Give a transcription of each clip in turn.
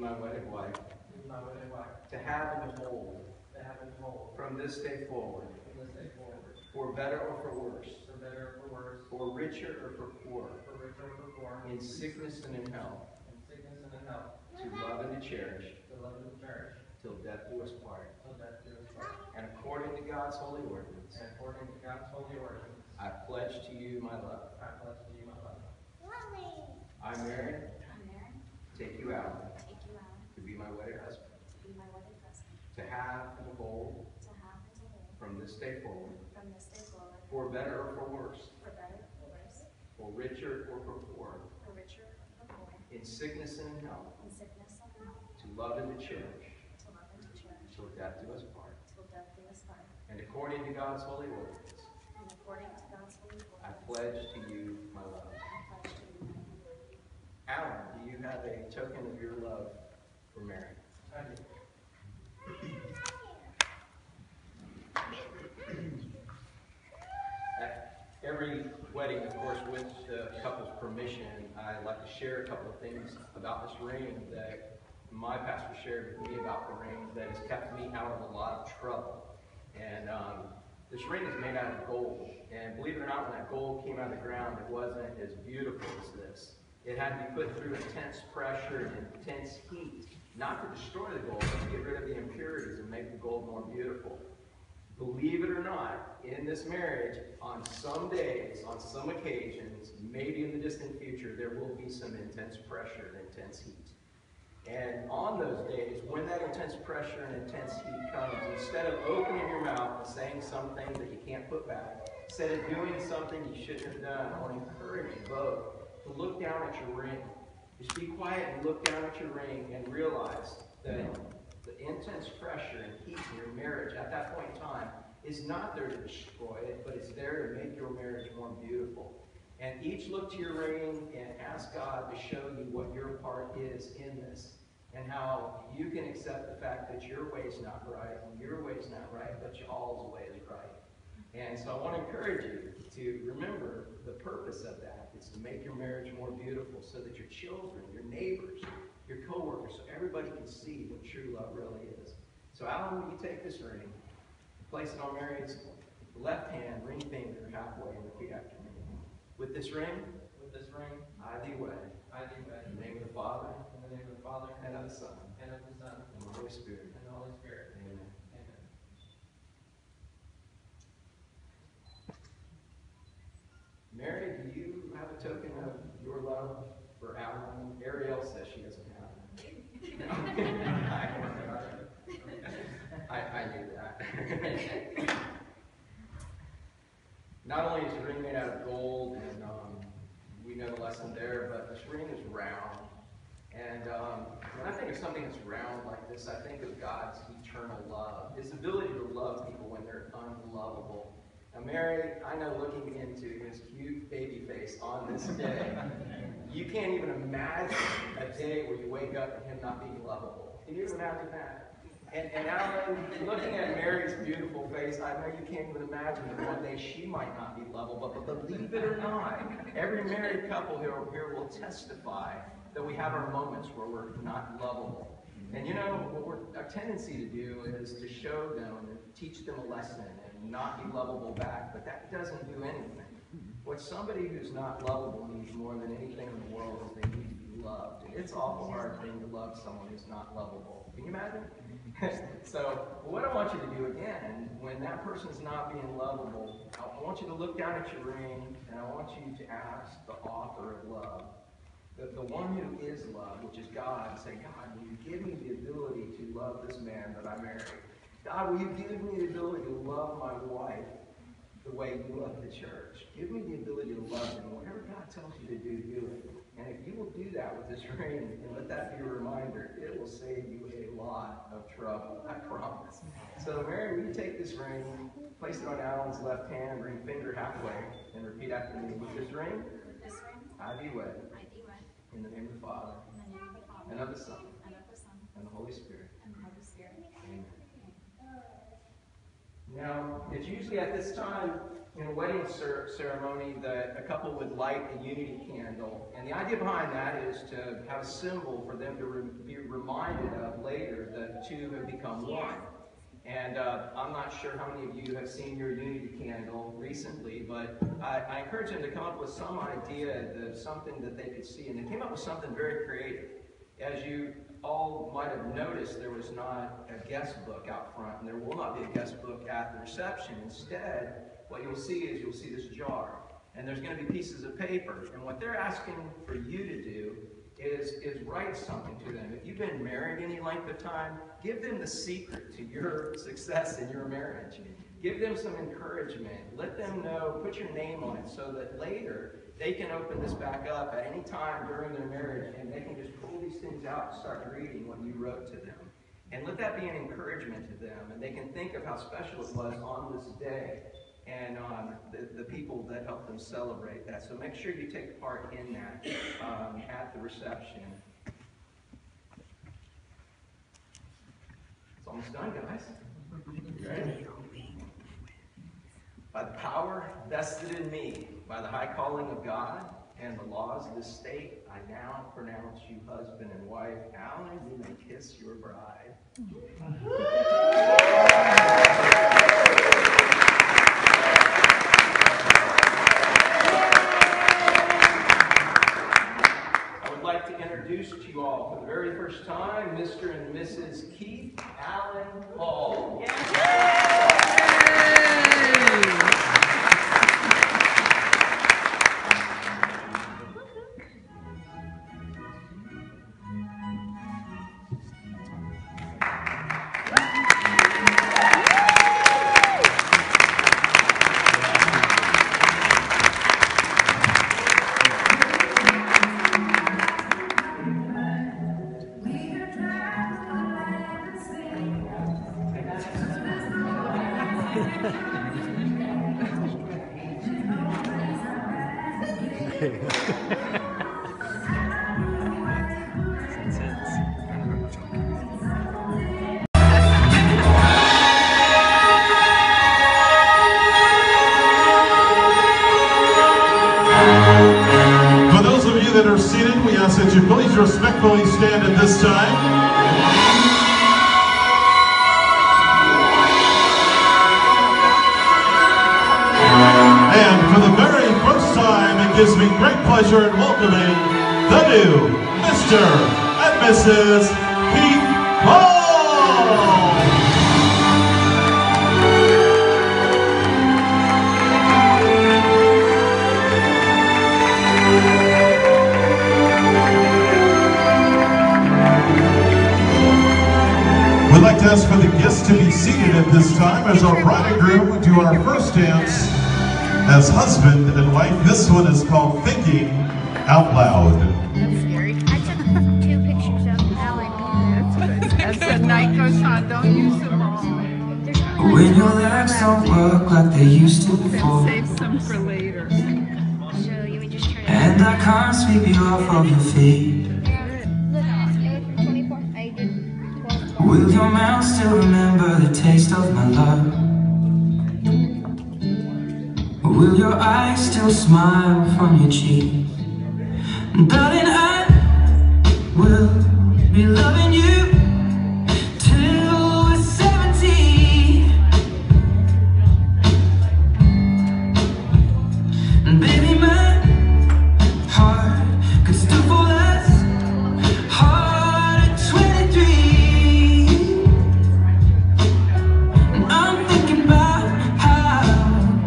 my wedded wife, to have and to hold, from this day forward, for better or for worse, for richer or for poorer, in sickness and in health, to love and to cherish, till death do us part. And according to God's holy ordinance, I pledge to you my love. I, Mary, take you out to be my wedded husband, to have and to hold, from this day forward, for better or for worse, for richer or for poorer, in sickness and in health, to love and to cherish, till death do us part. And according to God's holy ordinance, I pledge to you my love. Alan, do you have a token of your love for Mary? I do. At every wedding, of course, with the couple's permission, I'd like to share a couple of things about this ring that my pastor shared with me about the ring that has kept me out of a lot of trouble. And this ring is made out of gold. And believe it or not, when that gold came out of the ground, it wasn't as beautiful as this. It had to be put through intense pressure and intense heat, not to destroy the gold, but to get rid of the impurities and make the gold more beautiful. Believe it or not, in this marriage, on some days, on some occasions, maybe in the distant future, there will be some intense pressure and intense heat. And on those days, when that intense pressure and intense heat comes, instead of opening your mouth and saying something that you can't put back, instead of doing something you shouldn't have done, I want to encourage you both to look down at your ring. Just be quiet and look down at your ring and realize that the intense pressure and heat in your marriage at that point in time is not there to destroy it, but it's there to make your marriage more beautiful. And each look to your ring and ask God to show you what your part is in this, and how you can accept the fact that your way is not right, and your way is not right, but y'all's way is right. And so I want to encourage you to remember the purpose of that. It's to make your marriage more beautiful so that your children, your neighbors, your co-workers, so everybody can see what true love really is. So Alan, will you take this ring, place it on Mary's left hand, ring finger halfway, and repeat after me. With this ring, I thee wed. In the name of the Father, and of the Son, and the Holy Spirit. Amen. Mary, do you have a token of your love for Alan? Ariel says she doesn't have it. I knew that. Not only is the ring made out of gold, and we know the lesson there, but this ring is round. And when I think of something that's round like this, I think of God's eternal love, His ability to love people when they're unlovable. Now, Mary, I know looking into his cute baby face on this day, you can't even imagine a day where you wake up and him not being lovable. Can you imagine that? And Alan, looking at Mary's beautiful face, I know you can't even imagine that one day she might not be lovable, but believe it or not, every married couple here will testify that we have our moments where we're not lovable. And you know, what our tendency to do is to show them and teach them a lesson and not be lovable back, but that doesn't do anything. What somebody who's not lovable needs more than anything in the world is they need to be loved. It's an awful hard thing to love someone who's not lovable. Can you imagine? So what I want you to do again, when that person's not being lovable, I want you to look down at your ring and I want you to ask the author of love, the one who is love, which is God, and say, God, will you give me the ability to love this man that I married? God, will you give me the ability to love my wife the way you love the church? Give me the ability to love him. Whatever God tells you to do, do it. And if you will do that with this ring, and let that be a reminder, it will save you a lot of trouble, I promise. So Mary, will you take this ring, place it on Alan's left hand, ring finger halfway, and repeat after me. With this ring, I thee wed. In the name of the Father, and of the Son, and the Holy Spirit. Amen. Now, it's usually at this time in a wedding ceremony that a couple would light a unity candle. And the idea behind that is to have a symbol for them to be reminded reminded of later, the two have become one. And I'm not sure how many of you have seen your Unity candle recently, but I encourage them to come up with some idea, something that they could see. And they came up with something very creative. As you all might have noticed, there was not a guest book out front, and there will not be a guest book at the reception. Instead, what you'll see this jar. And there's going to be pieces of paper. And what they're asking for you to do is write something to them. If you've been married any length of time, give them the secret to your success in your marriage. Give them some encouragement. Let them know, put your name on it so that later they can open this back up at any time during their marriage and they can just pull these things out and start reading what you wrote to them. And let that be an encouragement to them, and they can think of how special it was on this day and on the people that helped them celebrate that. So make sure you take part in that at the reception. It's almost done, guys. You ready? By the power vested in me, by the high calling of God and the laws of this state, I now pronounce you husband and wife. Alan, you may kiss your bride. Introduce to you all for the very first time, Mr. and Mrs. Keith Allen Hall. Would you please respectfully stand at this time? And for the very first time, it gives me great pleasure in welcoming the new Mr. and Mrs. Keith Hall. We'd like to ask for the guests to be seated at this time as our bride and groom do our first dance as husband and wife. This one is called Thinking Out Loud. That's scary. I took 2 pictures of Alan. As the night goes on, don't use them all. When your legs don't work like they used to before, Save some for later. So you would just turn it and I can't sweep you off of your feet. Look, it's 24. I did 12. Will your mouth still remember the taste of my love? Will your eyes still smile from your cheek? Darling, I will be loving you till we're 70. And baby, my heart could still fall as hard at 23. And I'm thinking about how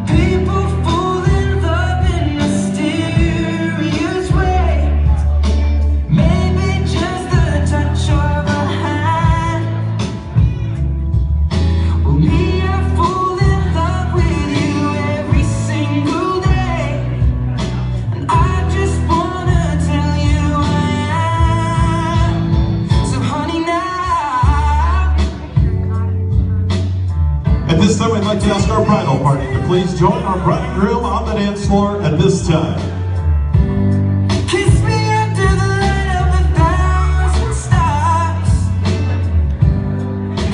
people fall in love in mysterious ways. Maybe just the touch of a hand. Well, me, I fall in love with you every single day. And I just wanna tell you I am. So honey, now. At this time, we'd like to ask our bridal party to please join our bride and groom on the dance floor at this time. Kiss me under the light of 1,000 stars.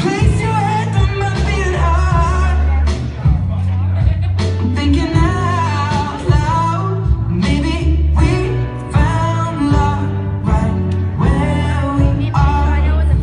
Place your hand on my beating heart. I'm thinking out loud. Maybe we found love right where we I know are. what the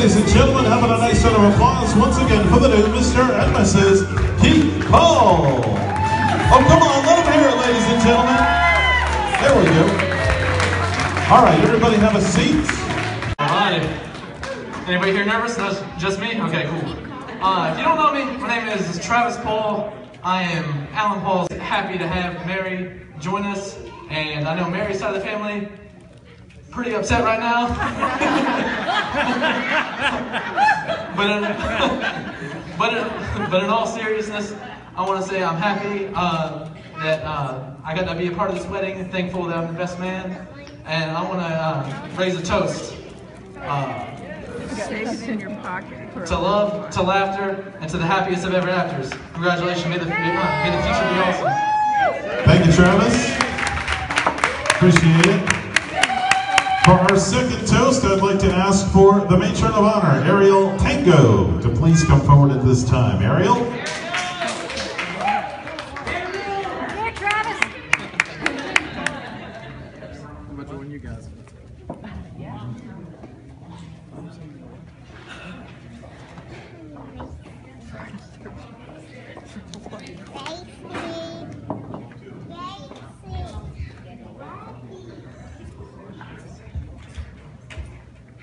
Ladies and gentlemen, having a nice round of applause once again for the new Mr. and Mrs. Keith Cole. Oh, come on, let them hear it, ladies and gentlemen. There we go. All right, everybody have a seat. All right. Anybody here nervous? That's just me? Okay, cool. If you don't know me, my name is Travis Paul. I am Alan Paul's happy to have Mary join us. And I know Mary's side of the family pretty upset right now. but in all seriousness, I want to say I'm happy that I got to be a part of this wedding and thankful that I'm the best man. And I want to raise a toast. Save it in your pocket. To love, to laughter, and to the happiest of ever afters. Congratulations, may the future be awesome. Thank you, Travis. Appreciate it. For our second toast, I'd like to ask for the matron of honor, Ariel Tango, to please come forward at this time. Ariel? Here, Travis. Which one you guys?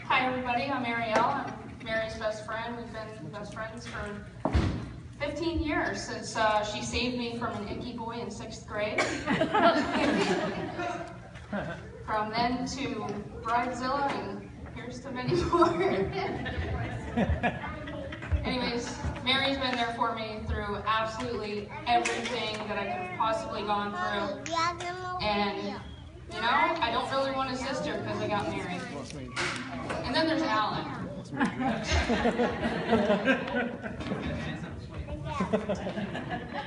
Hi everybody, I'm Ariel. I'm Mary's best friend. We've been best friends for 15 years since she saved me from an icky boy in 6th grade. From then to Bridezilla, and here's to many more. Anyways, Mary's been there for me through absolutely everything that I could have possibly gone through. And, you know, I don't really want a sister because I got married. And then there's Alan.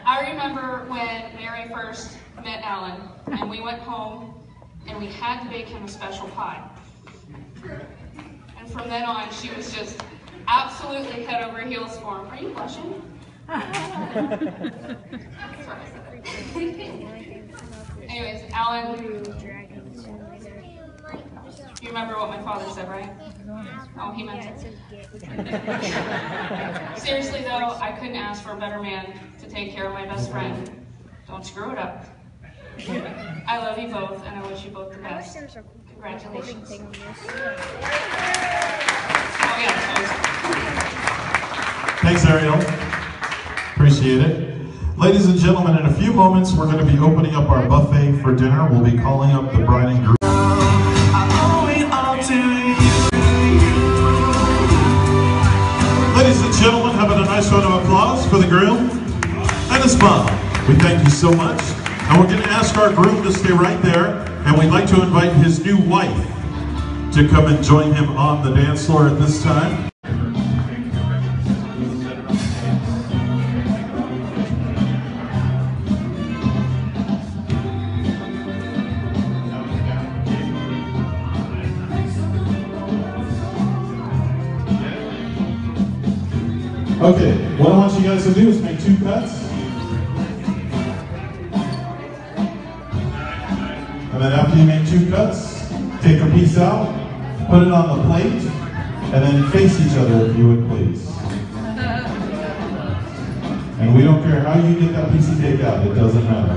I remember when Mary first met Alan, and we went home, and we had to bake him a special pie. And from then on, she was just absolutely head over heels for him. Are you blushing? Sorry. Anyways, Alan, you remember what my father said, right? Oh, he meant it. Seriously though, I couldn't ask for a better man to take care of my best friend. Don't screw it up. I love you both, and I wish you both the best. Congratulations. Oh yeah, Thanks, Ariel. Appreciate it. Ladies and gentlemen, in a few moments, we're going to be opening up our buffet for dinner. We'll be calling up the bride and groom. Ladies and gentlemen, having a nice round of applause for the groom and his mom. We thank you so much. And we're going to ask our groom to stay right there. And we'd like to invite his new wife to come and join him on the dance floor at this time. Okay, what I want you guys to do is make 2 cuts. And then after you make 2 cuts, take a piece out, put it on the plate, and then face each other if you would please. And we don't care how you get that piece of cake out, it doesn't matter.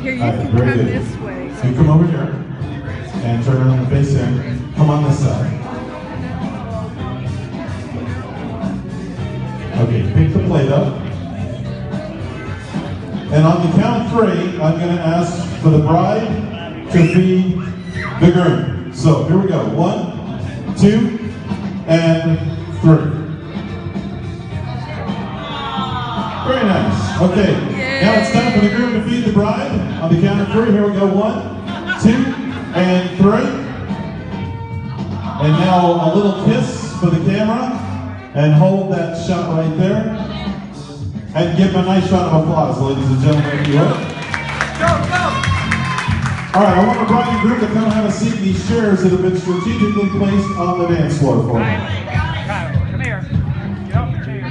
Here, you All right, can very come good. this way. You come over here and turn around and face him. Come on this side. Okay, pick the plate up. And on the count of 3, I'm going to ask for the bride to feed the groom. So here we go. 1, 2, and 3. Very nice. Okay. Now it's time for the groom to feed the bride. On the count of 3, here we go. 1, 2, and 3. And now a little kiss for the camera. And hold that shot right there. And give him a nice round of applause, ladies and gentlemen, if you would. All right, I want the bride and groom to come have a seat in these chairs that have been strategically placed on the dance floor for them. Come here. Get off the chair.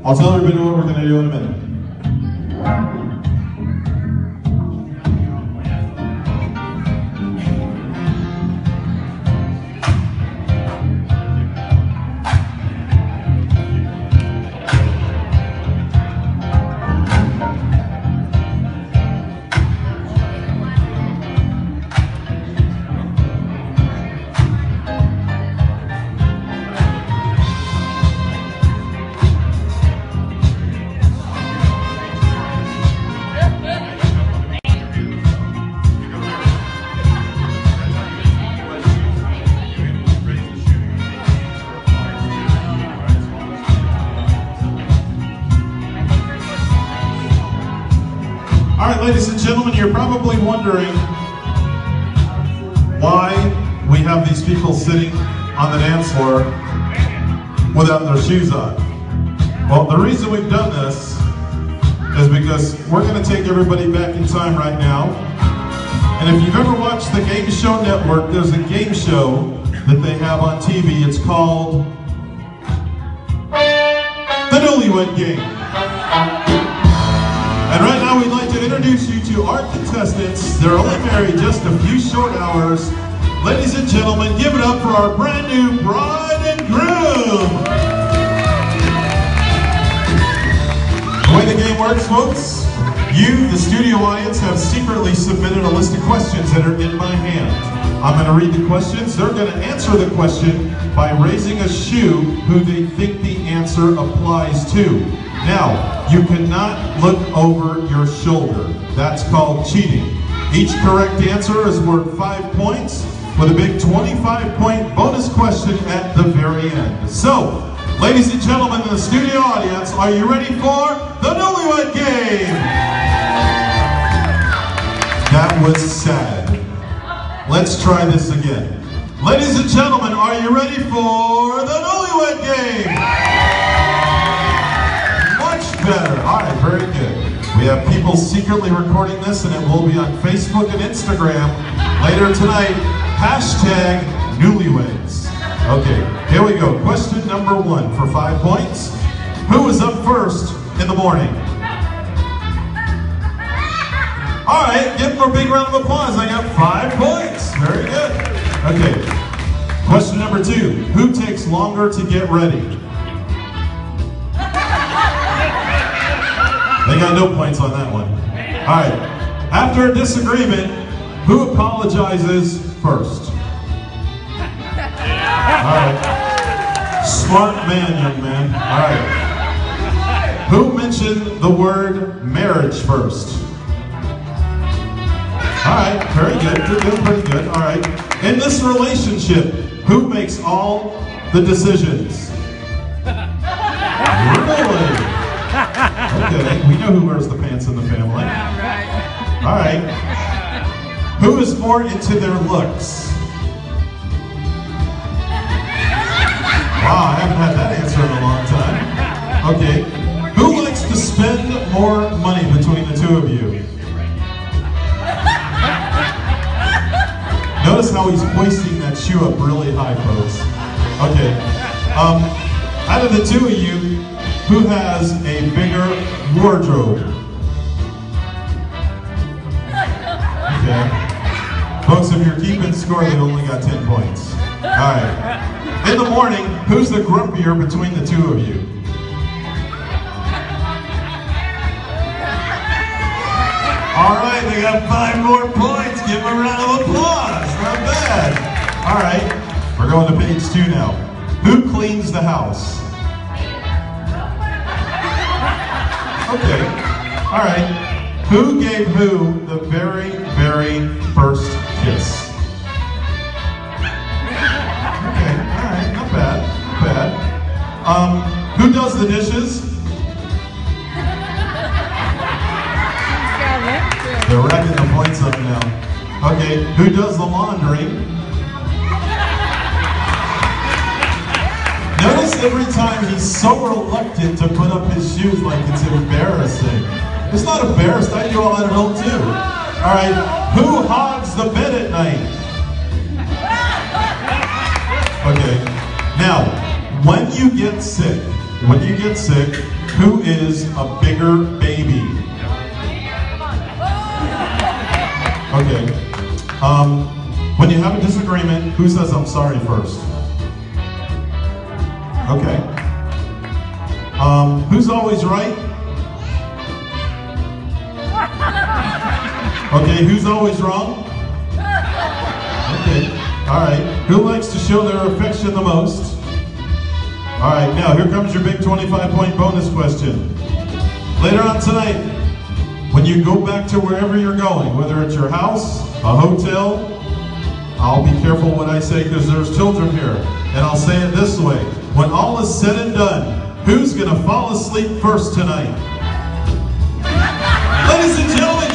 I'll tell everybody what we're going to do in a minute. All right, ladies and gentlemen, you're probably wondering why we have these people sitting on the dance floor without their shoes on. Well, the reason we've done this is because we're going to take everybody back in time right now. And if you've ever watched the Game Show Network, there's a game show that they have on TV. It's called The Newlywed Game. And right now we'd like to introduce you to our contestants. They're only married just a few short hours. Ladies and gentlemen, give it up for our brand new bride and groom. The way the game works, folks, you, the studio audience, have secretly submitted a list of questions that are in my hand. I'm going to read the questions. They're going to answer the question by raising a shoe who they think the answer applies to. Now, you cannot look over your shoulder. That's called cheating. Each correct answer is worth 5 points with a big 25-point bonus question at the very end. So, ladies and gentlemen in the studio audience, are you ready for the Newlywed Game? That was sad. Let's try this again. Ladies and gentlemen, are you ready for the Newlywed Game? Better. All right, very good. We have people secretly recording this, and it will be on Facebook and Instagram later tonight. Hashtag Newlyweds. Okay, here we go. Question number 1 for 5 points. Who was up first in the morning? All right, give them a big round of applause. I got 5 points. Very good. Okay, question number 2. Who takes longer to get ready? They got no points on that one. All right. After a disagreement, who apologizes first? All right. Smart man, young man. All right. Who mentioned the word marriage first? All right. Very good. You're doing pretty good. All right. In this relationship, who makes all the decisions? Really? Okay, we know who wears the pants in the family. All right. Who is more into their looks? Wow, I haven't had that answer in a long time. Okay. Who likes to spend more money between the two of you? Notice how he's hoisting that shoe up really high, folks. Okay. Out of the two of you, who has a bigger wardrobe? Okay. Folks, if you're keeping score, they only got 10 points. All right. In the morning, who's the grumpier between the two of you? All right, they got 5 more points. Give them a round of applause. Not bad. All right, we're going to page 2 now. Who cleans the house? Okay, all right. Who gave who the very, very first kiss? Okay, all right, not bad, not bad. Who does the dishes? They're racking the points up now. Okay, who does the laundry? Notice every time he's so reluctant to put up his shoes like it's embarrassing. It's not embarrassed, I do all that at home too. All right, who hogs the bed at night? Okay, now, when you get sick, who is a bigger baby? Okay. When you have a disagreement, who says I'm sorry first? Okay. Who's always right? Okay, who's always wrong? Okay, all right. Who likes to show their affection the most? All right, now here comes your big 25-point bonus question. Later on tonight, when you go back to wherever you're going, whether it's your house, a hotel, I'll be careful what I say because there's children here, and I'll say it this way. When all is said and done, who's gonna fall asleep first tonight? Ladies and gentlemen,